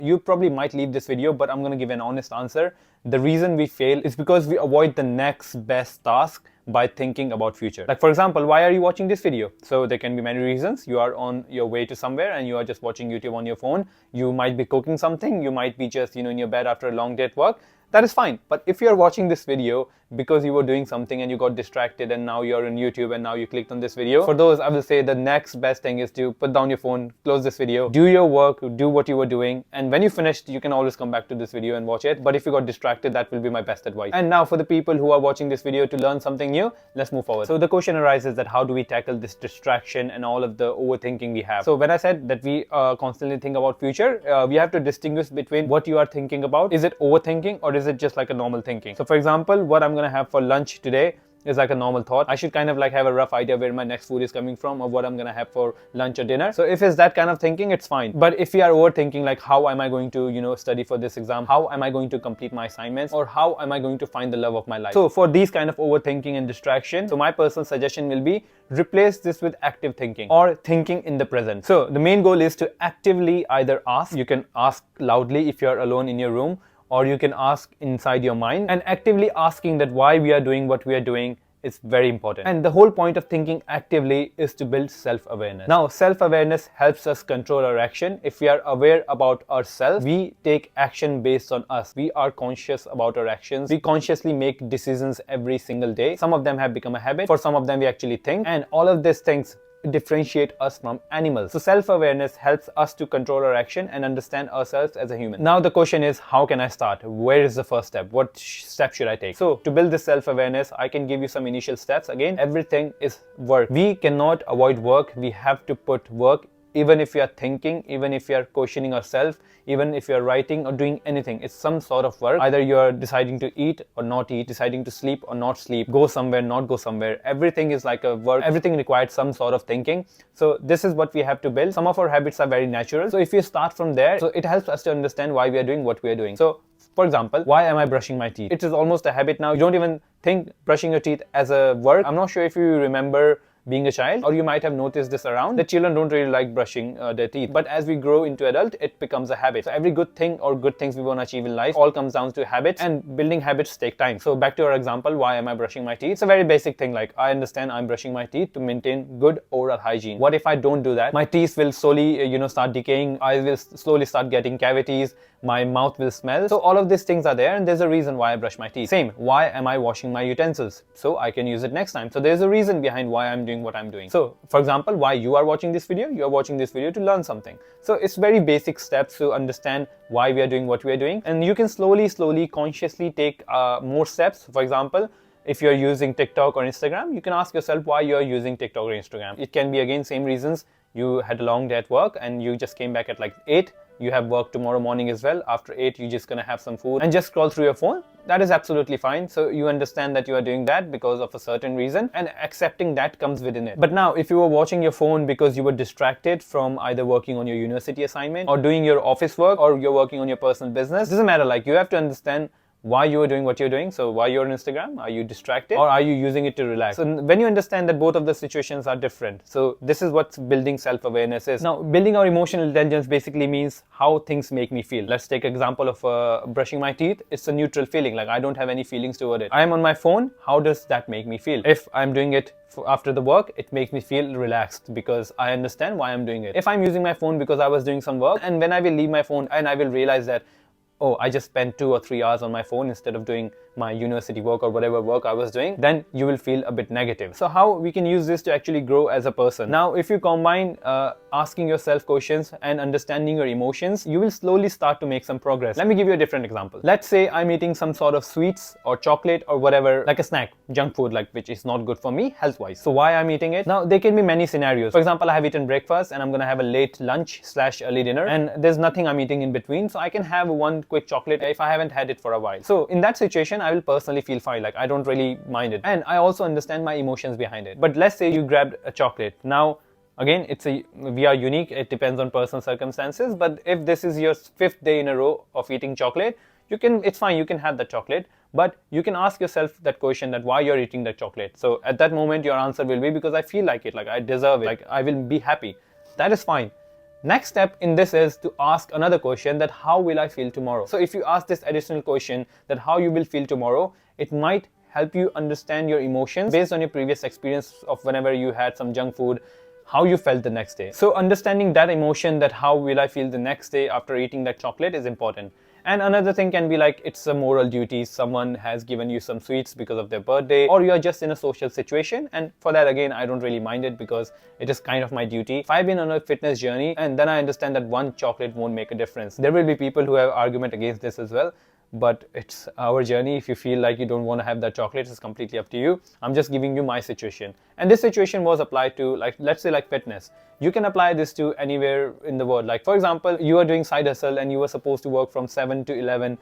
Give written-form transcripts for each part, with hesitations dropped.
You probably might leave this video, but I'm gonna give an honest answer. The reason we fail is because we avoid the next best task by thinking about future. Like for example, why are you watching this video? So there can be many reasons. You are on your way to somewhere and you are just watching YouTube on your phone. You might be cooking something. You might be just, in your bed after a long day at work. That is fine. But if you're watching this video because you were doing something and you got distracted and now you're on YouTube and now you clicked on this video, for those, I will say the next best thing is to put down your phone, close this video, do your work, do what you were doing, and when you finished, you can always come back to this video and watch it. But if you got distracted, that will be my best advice. And now for the people who are watching this video to learn something new, let's move forward. So the question arises that how do we tackle this distraction and all of the overthinking we have? So when I said that we constantly think about future, we have to distinguish between what you are thinking about. Is it overthinking or is it just like a normal thinking? So for example, what I'm gonna have for lunch today is like a normal thought. I should kind of like have a rough idea where my next food is coming from or what I'm gonna have for lunch or dinner. So if it's that kind of thinking, it's fine. But if we are overthinking, like how am I going to, study for this exam? How am I going to complete my assignments? Or how am I going to find the love of my life? So for these kind of overthinking and distraction, so my personal suggestion will be replace this with active thinking or thinking in the present. So the main goal is to actively either ask, you can ask loudly if you're alone in your room, or you can ask inside your mind, and actively asking that why we are doing what we are doing is very important. And the whole point of thinking actively is to build self-awareness. Now, self-awareness helps us control our action. If we are aware about ourselves, we take action based on us. We are conscious about our actions. We consciously make decisions every single day. Some of them have become a habit. For some of them, we actually think. And all of these things differentiate us from animals. So self-awareness helps us to control our action and understand ourselves as a human. Now the question is, how can I start? Where is the first step? What step should I take? So to build this self-awareness, I can give you some initial steps. Again, everything is work. We cannot avoid work. We have to put work. Even if we are thinking, even if we are questioning ourselves, even if you are writing or doing anything, it's some sort of work. Either you are deciding to eat or not eat, deciding to sleep or not sleep, go somewhere, not go somewhere. Everything is like a work. Everything requires some sort of thinking. So this is what we have to build. Some of our habits are very natural. So if you start from there, so it helps us to understand why we are doing what we are doing. So for example, why am I brushing my teeth? It is almost a habit now. You don't even think brushing your teeth as a work. I'm not sure if you remember being a child, or you might have noticed this around, that children don't really like brushing their teeth. But as we grow into adult, it becomes a habit. So every good thing or good things we want to achieve in life all comes down to habits, and building habits take time. So back to our example, why am I brushing my teeth? It's a very basic thing. Like, I understand I'm brushing my teeth to maintain good oral hygiene. What if I don't do that? My teeth will slowly, start decaying. I will slowly start getting cavities. My mouth will smell. So all of these things are there, and there's a reason why I brush my teeth. Same, why am I washing my utensils? So I can use it next time. So there's a reason behind why I'm doing what I'm doing. So for example, why you are watching this video? You are watching this video to learn something. So it's very basic steps to understand why we are doing what we are doing. And you can slowly, consciously take more steps. For example, if you're using TikTok or Instagram, you can ask yourself why you're using TikTok or Instagram. It can be again same reasons. You had a long day at work and you just came back at like 8. You have work tomorrow morning as well. After 8, you're just gonna have some food and just scroll through your phone. That is absolutely fine. So you understand that you are doing that because of a certain reason, and accepting that comes within it. But now, if you were watching your phone because you were distracted from either working on your university assignment or doing your office work, or you're working on your personal business, doesn't matter. Like, you have to understand why you are doing what you're doing. So why you're on Instagram? Are you distracted, or are you using it to relax? So when you understand that both of the situations are different, so this is what building self-awareness is. Now, building our emotional intelligence basically means how things make me feel. Let's take example of brushing my teeth. It's a neutral feeling. Like, I don't have any feelings toward it. I am on my phone. How does that make me feel? If I'm doing it after the work, it makes me feel relaxed because I understand why I'm doing it. If I'm using my phone because I was doing some work, and when I will leave my phone and I will realize that, oh, I just spent 2 or 3 hours on my phone instead of doing my university work or whatever work I was doing, then you will feel a bit negative. So how we can use this to actually grow as a person? Now, if you combine asking yourself questions and understanding your emotions, you will slowly start to make some progress. Let me give you a different example. Let's say I'm eating some sort of sweets or chocolate or whatever, like a snack, junk food, like, which is not good for me health-wise. So why I'm eating it? Now, there can be many scenarios. For example, I have eaten breakfast and I'm gonna have a late lunch / early dinner, and there's nothing I'm eating in between. So I can have one quick chocolate if I haven't had it for a while. So in that situation, I will personally feel fine. Like, I don't really mind it. And I also understand my emotions behind it. But let's say you grabbed a chocolate. Now, again, we are unique. It depends on personal circumstances. But if this is your 5th day in a row of eating chocolate, it's fine. You can have the chocolate. But you can ask yourself that question, that why you're eating the chocolate. So at that moment, your answer will be because I feel like it. Like, I deserve it. Like, I will be happy. That is fine. Next step in this is to ask another question, that how will I feel tomorrow? So if you ask this additional question, that how you will feel tomorrow, it might help you understand your emotions based on your previous experience of whenever you had some junk food, how you felt the next day. So understanding that emotion, that how will I feel the next day after eating that chocolate, is important. And another thing can be like, it's a moral duty. Someone has given you some sweets because of their birthday, or you are just in a social situation. And for that, again, I don't really mind it because it is kind of my duty. If I've been on a fitness journey, and then I understand that one chocolate won't make a difference. There will be people who have argument against this as well. But it's our journey. If you feel like you don't want to have that chocolate, it's completely up to you. I'm just giving you my situation. And this situation was applied to, like, let's say like fitness. You can apply this to anywhere in the world. Like for example, you are doing side hustle and you were supposed to work from 7 to 11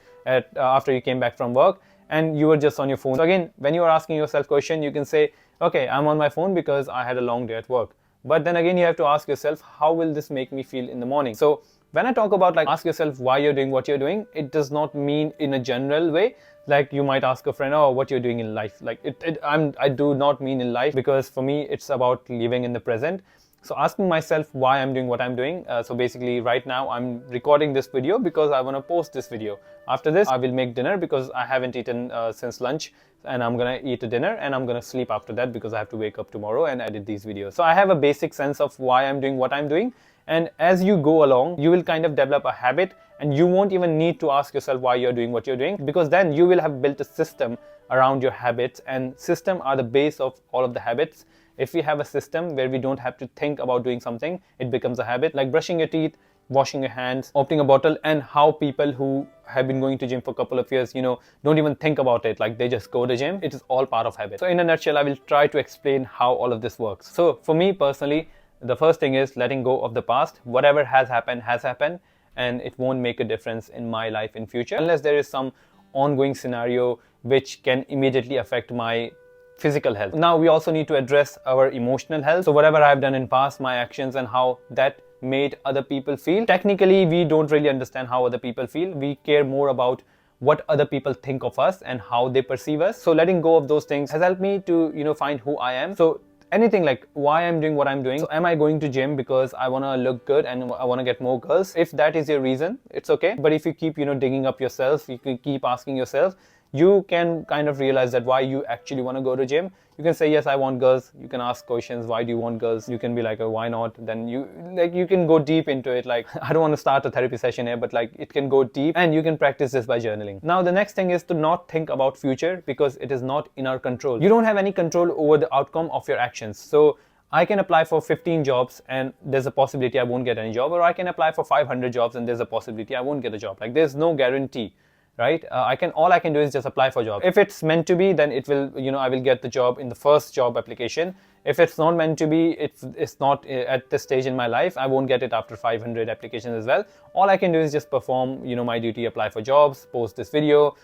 after you came back from work, and you were just on your phone. So again, when you are asking yourself question, you can say, okay, I'm on my phone because I had a long day at work. But then again, you have to ask yourself, how will this make me feel in the morning? So when I talk about like ask yourself why you're doing what you're doing, it does not mean in a general way. Like you might ask a friend, oh, what you're doing in life. Like I do not mean in life, because for me, it's about living in the present. So asking myself why I'm doing what I'm doing. So basically right now I'm recording this video because I want to post this video. After this, I will make dinner because I haven't eaten since lunch, and I'm gonna eat a dinner and I'm gonna sleep after that because I have to wake up tomorrow and edit these videos. So I have a basic sense of why I'm doing what I'm doing. And as you go along, you will kind of develop a habit, and you won't even need to ask yourself why you're doing what you're doing, because then you will have built a system around your habits, and system are the base of all of the habits. If we have a system where we don't have to think about doing something, it becomes a habit. Like brushing your teeth, washing your hands, opening a bottle, and how people who have been going to gym for a couple of years, don't even think about it. Like they just go to gym. It is all part of habit. So in a nutshell, I will try to explain how all of this works. So for me personally, the first thing is letting go of the past. Whatever has happened, and it won't make a difference in my life in future unless there is some ongoing scenario which can immediately affect my physical health. Now we also need to address our emotional health. So whatever I've done in past, my actions and how that made other people feel. Technically, we don't really understand how other people feel. We care more about what other people think of us and how they perceive us. So letting go of those things has helped me to, find who I am. So anything like why I'm doing what I'm doing. So am I going to gym because I want to look good and I want to get more girls? If that is your reason, it's okay. But if you keep, digging up yourself, you can keep asking yourself, you can kind of realize that why you actually want to go to gym. You can say, yes, I want girls. You can ask questions, why do you want girls? You can be like, oh, why not? Then you can go deep into it. Like, I don't want to start a therapy session here, but like it can go deep, and you can practice this by journaling. Now, the next thing is to not think about future, because it is not in our control. You don't have any control over the outcome of your actions. So I can apply for 15 jobs and there's a possibility I won't get any job, or I can apply for 500 jobs and there's a possibility I won't get a job. Like there's no guarantee. Right? All I can do is just apply for jobs. If it's meant to be, then it will, I will get the job in the first job application. If it's not meant to be, it's not at this stage in my life, I won't get it after 500 applications as well. All I can do is just perform, my duty, apply for jobs, post this video,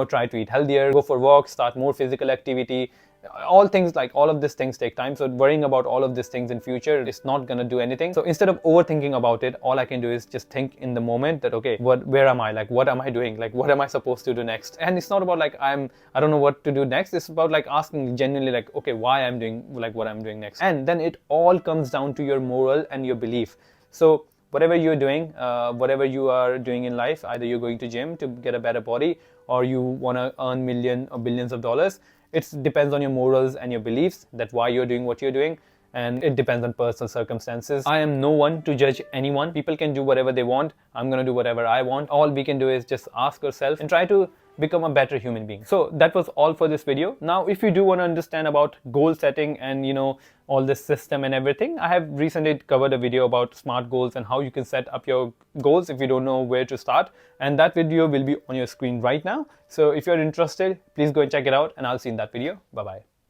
try to eat healthier, go for walks, start more physical activity. All of these things take time. So worrying about all of these things in future is not gonna do anything. So instead of overthinking about it, all I can do is just think in the moment that, okay, where am I? Like, what am I doing? Like, what am I supposed to do next? And it's not about like, I don't know what to do next. It's about like asking genuinely like, okay, why I'm doing like what I'm doing next. And then it all comes down to your moral and your belief. So whatever you're doing, whatever you are doing in life, either you're going to gym to get a better body, or you want to earn millions or billions of dollars, it depends on your morals and your beliefs, that why you're doing what you're doing, and it depends on personal circumstances. I am no one to judge anyone. People can do whatever they want. I'm gonna do whatever I want. All we can do is just ask ourselves and try to become a better human being. So that was all for this video. Now, if you do want to understand about goal setting and all this system and everything, I have recently covered a video about SMART goals and how you can set up your goals if you don't know where to start. And that video will be on your screen right now. So if you're interested, please go and check it out, and I'll see you in that video. Bye-bye.